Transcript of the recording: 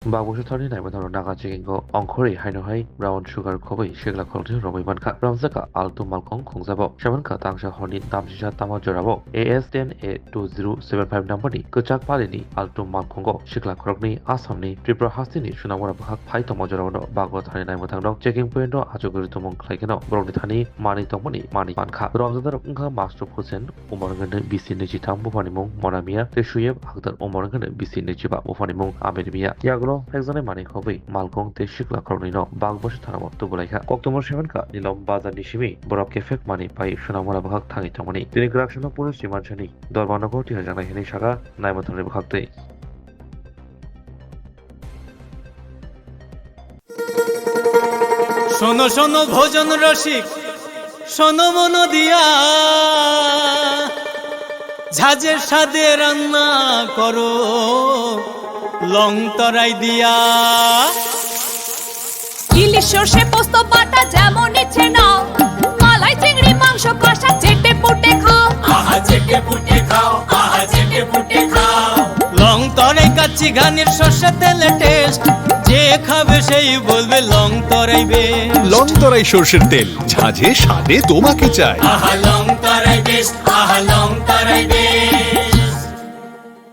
बागुसुथारनि नायबाथाव Naga चिकिंखौ अंखरि हाइनहाय brown sugar खबै सेगला खलथि रबै मानखा रमजाका आल्टु मालखं खुंजाबाव सेबनखा Tansa हरनि तामसिसा तामा जराबाव AS10A2075 नाम्बारनि गोचाक पालिनि आल्टु मालखंगो सिख्ला खरकनि आसामनि त्रिपुरा हास्तिनि सुनामरा बाहाग फाइ तमा जरावनो बागुथारनि नायबाथाव दं चेकिं पॉइंट आजुगुरि तमं खलायगोन बरंनि थानि मानि तमनि मानि मानखा रमजादार अंखा मास्टर हुसेन उमरगन बिसि 23 बुफानि मुं मनामिया तेसुयेब आगदार उमरगन बिसि 25 बुफानि मुं आमेरमिया यागुलो একজনে মানি খबै মালকং তে শিকলা খরনিনো বাগবস থানাম তুবুলাইখা কক্তমর সেভেনকা নিলম বাজার নিশিমি বরফ কেফেক মানি পাই সুনামরা বাহাগ থাঙি তমনি তিনি গ্রাকশন পুলিশ রিমানসানি দরবানগর টিহা জানাই হেনি সাগা নাইমথনের বাহাগতে শোনো শোনো ভোজন রসিক শোনো মন দিয়া ঝাঁঝের সাদে রান্না করো লং তরাই দিয়া ইলিশ সর্ষে পোস্ত বাটা যেমন ইচ্ছে নাও মালাই চিংড়ি মাংস কষা চেটে পুটে খাও আহা চেটে পুটে খাও আহা চেটে পুটে খাও লং তরাই কাচ্চি ঘানির সর্ষে তেলে টেস্ট যে খাবে সেই বলবে লং তরাই বেশ লং তরাই সর্ষের তেল ঝাঁঝে স্বাদে তোমাকে চাই আহা লং তরাই বেশ আহা লং তরাই বেশ